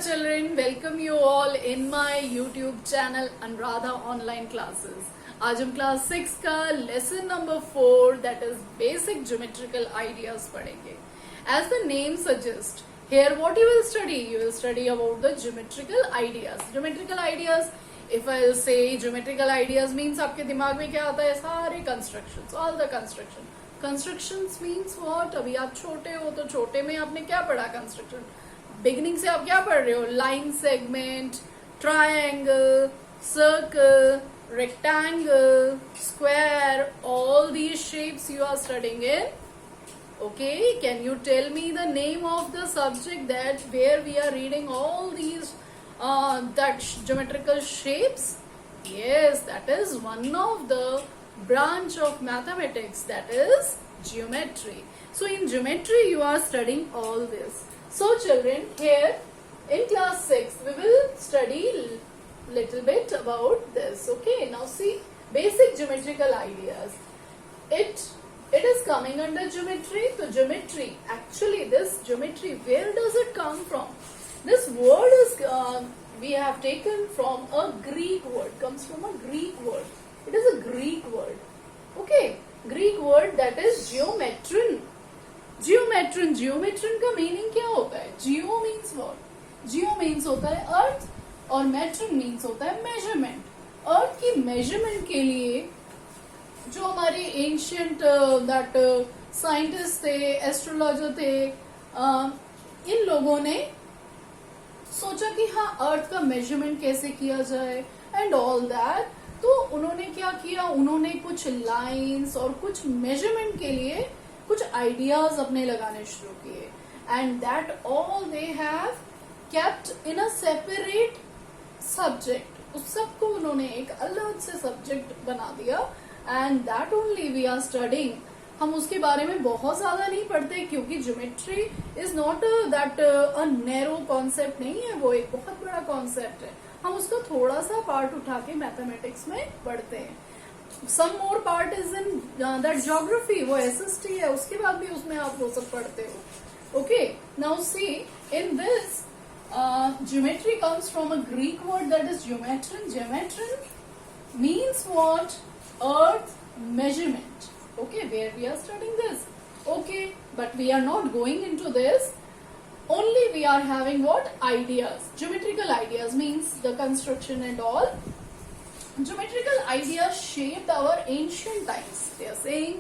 children, welcome you all in my YouTube channel Anuradha Online Classes. आज हम class 6 का lesson number 4 that is basic geometrical ideas पढ़ेंगे. As the name suggests, here what you will study? You will study about the geometrical ideas. Geometrical ideas, if I will say geometrical ideas means आपके दिमाग में क्या आता है? सारे constructions, all the construction. Constructions means what? अभी आप छोटे हो तो छोटे में आपने क्या पढ़ा construction? बिगिनिंग से आप क्या पढ़ रहे हो? Line segment, triangle, circle, rectangle, square, all these shapes you are studying in. Okay, can you tell me the name of the subject that where we are reading all these that geometrical shapes? Yes, that is one of the branch of mathematics, that is geometry. So in geometry you are studying all this. So children, here in class 6 we will study little bit about this. Okay, now see basic geometrical ideas. It is coming under geometry. So geometry, actually this geometry, where does it come from? This word is we have taken from a Greek word, comes from a Greek word. It is a Greek word. Okay, Greek word, that is geometrin. जियोमेट्रिन का meaning क्या होता है? जियो means what? Jio means होता है अर्थ और matron means होता है measurement. अर्थ की मेजरमेंट के लिए जो हमारे एंशियंट दैट साइंटिस्ट थे, एस्ट्रोलॉजर थे, इन लोगों ने सोचा कि हाँ अर्थ का मेजरमेंट कैसे किया जाए एंड ऑल दैट. तो उन्होंने क्या किया? उन्होंने कुछ लाइंस और कुछ मेजरमेंट के लिए कुछ आइडियाज अपने लगाने शुरू किए and that all they have kept in a separate subject. उस सबको उन्होंने एक अलग से सब्जेक्ट बना दिया and that only we are studying. हम उसके बारे में बहुत ज्यादा नहीं पढ़ते क्योंकि geometry is not that a narrow concept नहीं है, वो एक बहुत बड़ा कॉन्सेप्ट है. हम उसका थोड़ा सा पार्ट उठा के मैथमेटिक्स में पढ़ते हैं. Some more part is in that geography, वो SST है, उसके बाद भी उसमें आप वो सब पढ़ते हो. Okay, now see in this geometry comes from a Greek word that is geometrin. Geometrin means what? Earth measurement. Okay, where we are studying this. Okay, but we are not going into this. Only we are having what? Ideas. Geometrical ideas means the construction and all. Geometrical ideas shaped our ancient times. They are saying,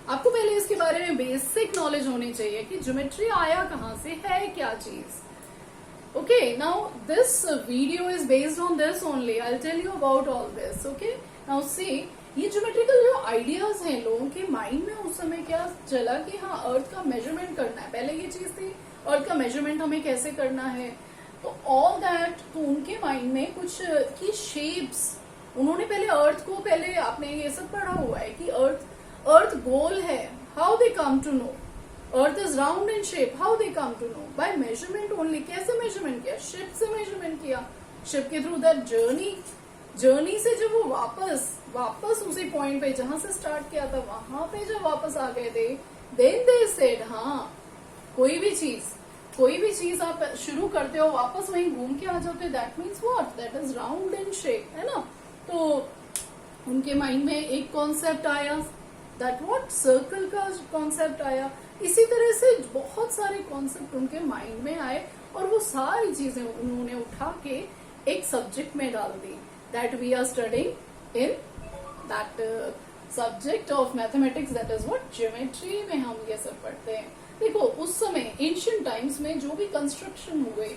आपको पहले इसके बारे में basic knowledge होनी चाहिए कि geometry आया कहाँ से, है क्या चीज. Okay, now this video is based on this only. I will tell you about all this. Okay, now see ये ज्योमेट्रिकल जो आइडियाज हैं लोगों के माइंड में उस समय क्या चला कि हाँ अर्थ का मेजरमेंट करना है. पहले ये चीज थी अर्थ का मेजरमेंट हमें कैसे करना है. तो ऑल दैट, तो उनके माइंड में कुछ की शेप्स, उन्होंने पहले अर्थ को, पहले आपने ये सब पढ़ा हुआ है कि अर्थ गोल है. How they come to know? Earth is round in shape. How they come to know? By measurement only. कैसे मेजरमेंट किया? शिप से मेजरमेंट किया. शिप के थ्रू दैट जर्नी से जब वो वापस उसी पॉइंट पे जहां से स्टार्ट किया था वहां पे जब वापस आ गए थे, देन दे सेड हाँ कोई भी चीज आप शुरू करते हो वापस वहीं घूम के आ जाते हो, that means what? That is round in shape, है ना. तो उनके माइंड में एक कॉन्सेप्ट आया, दैट व्हाट? सर्कल का कॉन्सेप्ट आया. इसी तरह से बहुत सारे कॉन्सेप्ट उनके माइंड में आए और वो सारी चीजें उन्होंने उठा के एक सब्जेक्ट में डाल दी. That we are studying in that subject of mathematics, that is what? Geometry में हम ये सब पढ़ते हैं. देखो उस समय एंशियंट टाइम्स में जो भी कंस्ट्रक्शन हुए,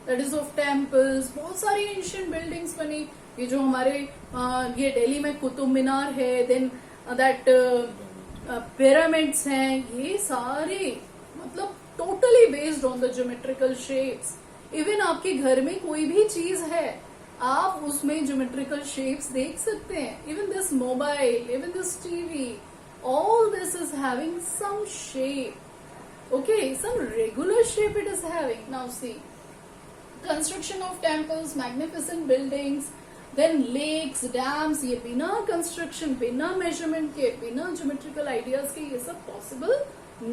दैट इज ऑफ टेम्पल्स, बहुत सारी एंशियंट बिल्डिंग्स बनी. ये जो हमारे ये दिल्ली में कुतुब मीनार है, देन दैट पिरामिड्स हैं, ये सारे मतलब totally based on the geometrical shapes. Even आपके घर में कोई भी चीज है आप उसमें ज्योमेट्रिकल शेप्स देख सकते हैं. Even this mobile, even this TV, all this is having some shape. Okay, some regular shape it is having. Now see, construction of temples, magnificent buildings, then lakes, dams, ये बिना construction, बिना measurement के, बिना geometrical ideas के ये सब possible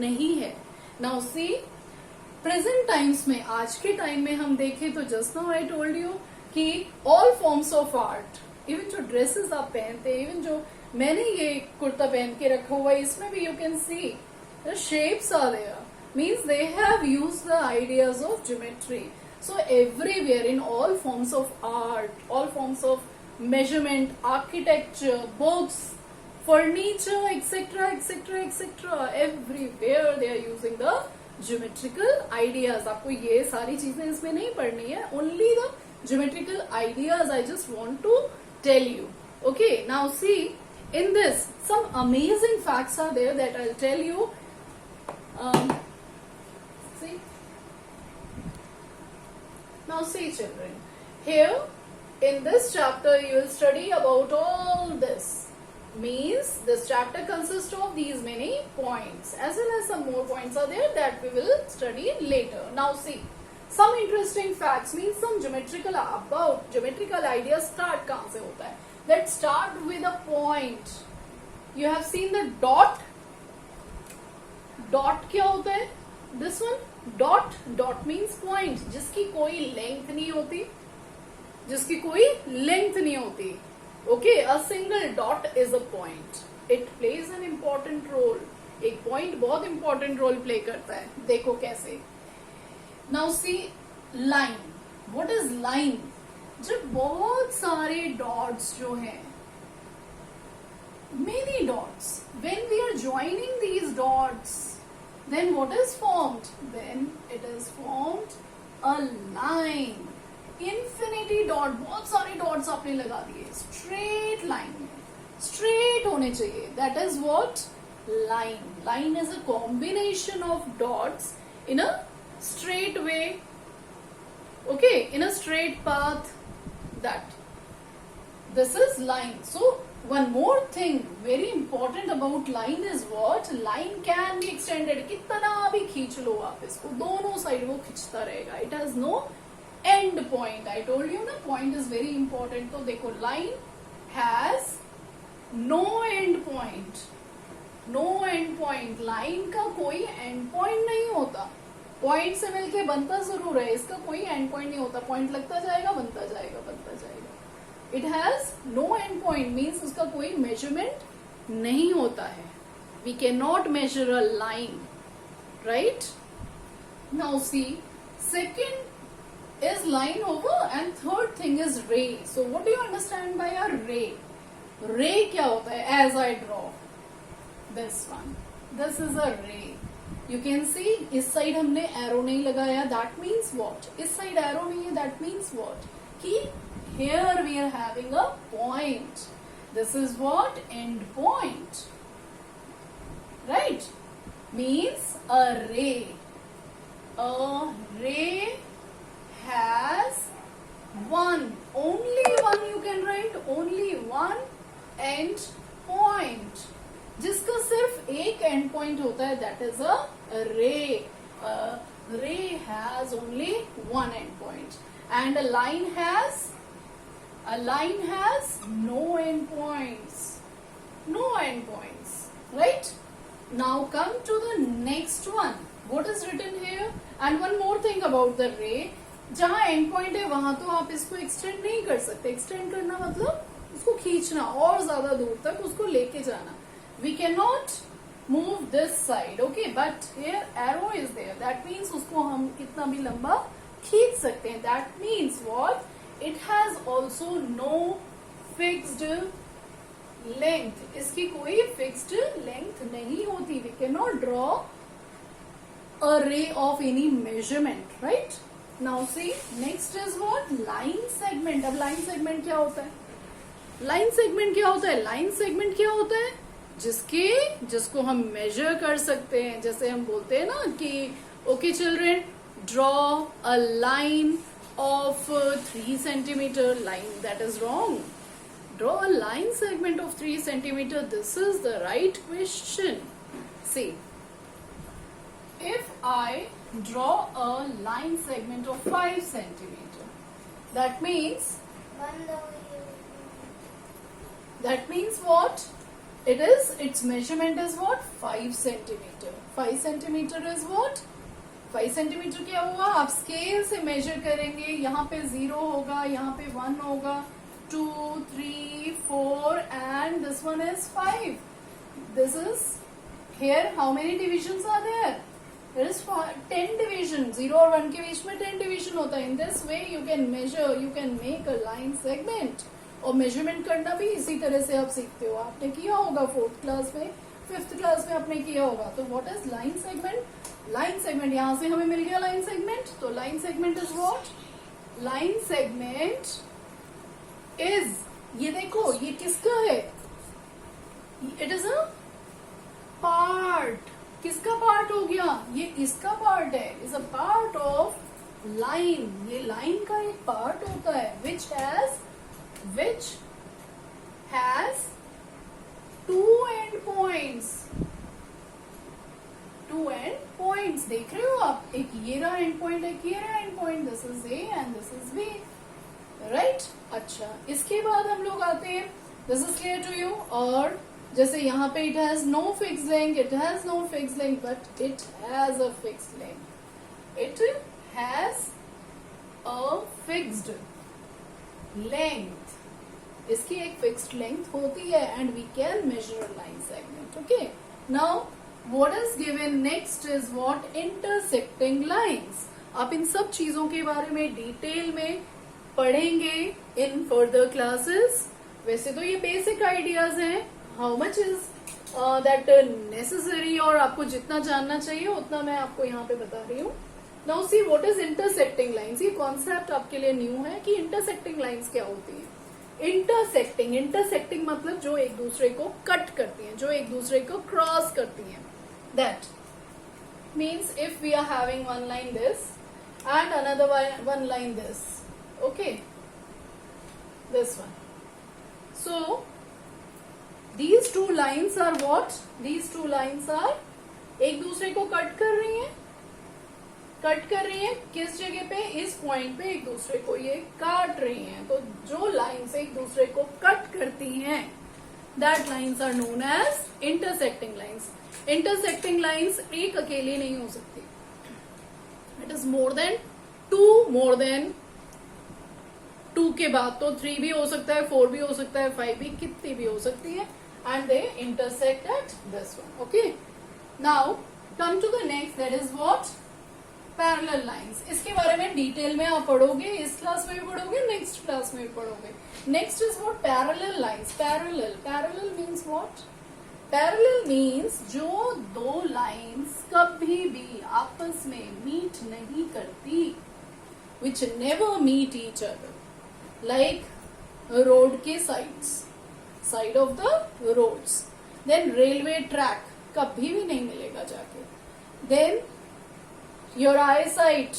नहीं है. Now see, प्रेजेंट टाइम्स में, आज के टाइम में हम देखें तो just now I told you कि all forms of art, even जो ड्रेसेस आप पहनते हैं, इवन जो मैंने ये कुर्ता पहन के रखा हुआ है, इसमें भी you can see the shapes are there, means they have used the ideas of geometry. So everywhere in all forms of art, all forms of measurement, architecture, books, furniture, etc., etc., etc., everywhere they are using the geometrical ideas. आपको ये सारी चीजें इसमें नहीं पढ़नी है, only the geometrical ideas I just want to tell you. Okay, now see, in this some amazing facts are there that I'll tell you. See. Now see children, here in this chapter you will study about all this. Means this chapter consists of these many points, as well as some more points are there that we will study later. Now see, some interesting facts, means some geometrical ideas start kahan se hota hai. Let's start with a point. You have seen the dot. Dot kya hota hai? This one. Dot means point, जिसकी कोई length नहीं होती, जिसकी कोई length नहीं होती. Okay, a single dot is a point. It plays an important role. एक point बहुत इंपॉर्टेंट रोल प्ले करता है. देखो कैसे. Now see line. What is line? जब बहुत सारे डॉट्स जो हैं, many dots, when we are joining these dots, then what is formed? Then it is formed a line. Infinity dot, बहुत सारे डॉट्स आपने लगा दिए स्ट्रेट लाइन में, स्ट्रेट होने चाहिए. That is what? Line. Line is a combination of dots in a straight way. Okay, in a straight path. That this is line. So one more thing very important about line is what? Line can be extended. कितना भी खींच लो आप इसको, दोनों side वो खींचता रहेगा. It has no end point. I told you ना, point is very important. तो देखो, line has no end point. No end point. line का कोई end point नहीं होता. पॉइंट से मिलके बनता जरूर है, इसका कोई एंड पॉइंट नहीं होता. पॉइंट लगता जाएगा, बनता जाएगा, बनता जाएगा. It has no end point, means उसका कोई मेजरमेंट नहीं होता है. We can not measure a line, right? Now see, second is line over and third thing is ray. So what do you understand by a ray? Ray क्या होता है? As I draw this one, this is a ray. You can सी, इस side हमने arrow नहीं लगाया, that means what? इस side arrow नहीं है, दैट मीन्स वॉट? कि here we are having a point. This is what? End point. Right? Means a ray. A ray has one, only one you can write, only one end point. जिसका सिर्फ एक end point होता है, that is a ray. A ray has only one end point. And a line has no end points. No end points. Right? Now come to the next one. What is written here? And one more thing about the ray. जहाँ end point है वहां तो आप इसको extend नहीं कर सकते. Extend करना मतलब उसको खींचना और ज्यादा दूर तक उसको लेके जाना. We cannot move this side. Okay? But here arrow is there. That means उसको हम कितना भी लंबा खींच सकते हैं. That means what? It has also no fixed length. इसकी कोई fixed length नहीं होती. We cannot draw a ray of any measurement, right? Now see, next is what? Line segment. अब line segment क्या होता है? Line segment क्या होता है? Line segment क्या होता है? जिसको हम measure कर सकते हैं. जैसे हम बोलते हैं ना कि okay children, draw a line of 3 centimeter line. That is wrong. Draw a line segment of 3 centimeter. This is the right question. See, if I draw a line segment of 5 centimeter, that means what? Its measurement is what? 5 centimeter. 5 centimeter is what? 5 centimetre क्या हुआ, आप scale से major करेंगे, यहाँ पे 0 होगा, यहाँ पे 1 होगा, 2, 3, 4 and this one is 5. This is here how many divisions are there, there is 10 division. 0 और 1 के बीच में 10 डिविजन होता है. इन this way you can measure, you can make a line segment. और मेजरमेंट करना भी इसी तरह से आप सीखते हो, आपने किया होगा 4th क्लास में, 5th क्लास में आपने किया होगा. तो what is line segment, line segment यहां से हमें मिल गया लाइन सेगमेंट. तो line segment is what, line segment is, ये देखो ये किसका है, इट इज अ पार्ट. किसका पार्ट हो गया, ये इसका पार्ट है, is a part of line. ये लाइन का एक पार्ट होता है which has 2 end points. 2 end points देख रहे हो आप, एक ये रहा एंड पॉइंट, एक ये रहा end point. This is A and this is B, right. अच्छा, इसके बाद हम लोग आते हैं, this is clear to you. और जैसे यहाँ पे it has no fix length, it has no fix length, but it has a fix length. It has a fixed length. इसकी एक फिक्स्ड लेंथ होती है and we can measure a line segment. Okay, now what is given next is what, intersecting lines. आप इन सब चीजों के बारे में डिटेल में पढ़ेंगे इन फर्दर क्लासेस. वैसे तो ये बेसिक आइडियाज हैं, how much is that necessary, और आपको जितना जानना चाहिए उतना मैं आपको यहाँ पे बता रही हूँ. Now see what is intersecting lines. ये कॉन्सेप्ट आपके लिए न्यू है कि इंटरसेक्टिंग लाइंस क्या होती है. इंटरसेक्टिंग, इंटरसेक्टिंग मतलब जो एक दूसरे को कट करती हैं, जो एक दूसरे को क्रॉस करती हैं. That means if we are having one line this and another one line this, okay, this one. So these two lines are what, these two lines are एक दूसरे को कट कर रही हैं. कट कर रही है किस जगह पे, इस पॉइंट पे एक दूसरे को ये काट रही हैं. तो जो लाइन्स एक दूसरे को कट करती हैं, that lines are known as intersecting lines. Intersecting lines एक अकेली नहीं हो सकती, it is more than two के बाद तो 3 भी हो सकता है, 4 भी हो सकता है, 5 भी, कितनी भी हो सकती है. And they intersect at this one. Okay, now come to the next, that is what, parallel lines. इसके बारे में डिटेल में आप पढ़ोगे, इस क्लास में भी पढ़ोगे, नेक्स्ट क्लास में भी पढ़ोगे. Next is what, parallel lines. Parallel means what, parallel means जो दो लाइंस कभी भी आपस में मीट नहीं करती, which never meet each other. Like road के side of the roads. Then railway track कभी भी नहीं मिलेगा जाके. देन योर आई साइट,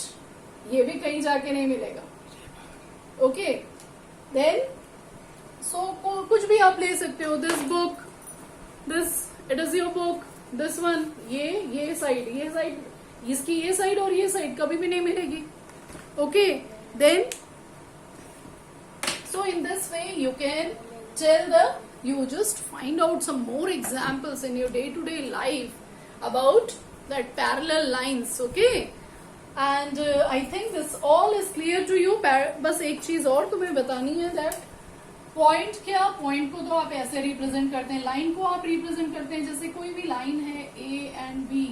ये भी कहीं जाके नहीं मिलेगा. ओके, देन सो कुछ भी आप ले सकते हो. This book, this it is your book, this one, ये साइड, इसकी ये साइड और ये साइड कभी भी नहीं मिलेगी. Okay, then so in this way you can you just find out some more examples in your day to day life about that parallel lines. Okay, and I think this all is clear to you. बस एक चीज और तुम्हें बतानी है, that point क्या, point को तो आप ऐसे रिप्रेजेंट करते हैं, लाइन को आप रिप्रेजेंट करते हैं. जैसे कोई भी लाइन है ए एंड बी,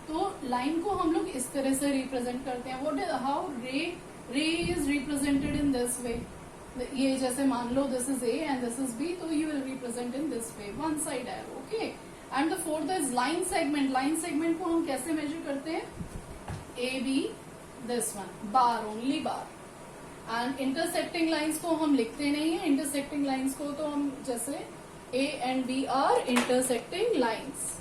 तो लाइन को हम लोग इस तरह से रिप्रेजेंट करते हैं. What is, how ray is represented in this way. ये जैसे मान लो this is A and this is B, तो you will represent in this way, one side arrow. Okay, and the fourth is line segment. Line segment को हम कैसे measure करते हैं, A B, this one, bar, only bar. And intersecting lines को हम लिखते नहीं है. इंटरसेक्टिंग लाइंस को तो हम जैसे A and B are intersecting lines,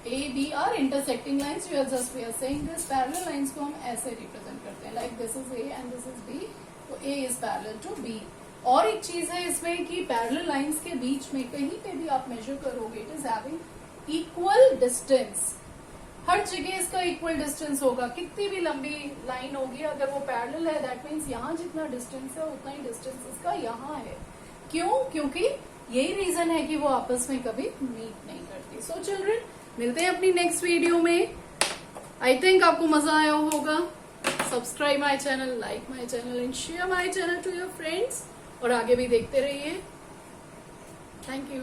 A B are intersecting lines. We are saying this. Parallel lines को हम ऐसे रिप्रेजेंट करते हैं, like this is A and this is B, तो A is parallel to B. और एक चीज है इसमें कि पैरेलल लाइंस के बीच में कहीं पे भी आप मेजर करोगे, it is having equal distance. हर जगह इसका इक्वल डिस्टेंस होगा. कितनी भी लंबी लाइन होगी, अगर वो पैरेलल है, दैट मीन्स यहाँ जितना डिस्टेंस है उतना ही डिस्टेंस इसका यहाँ है. क्यों? क्योंकि यही रीजन है कि वो आपस में कभी मीट नहीं करती. सो चिल्ड्रन, मिलते हैं अपनी नेक्स्ट वीडियो में. आई थिंक आपको मजा आया होगा। Subscribe my channel, like my channel and share my channel to your friends, और आगे भी देखते रहिए। Thank you.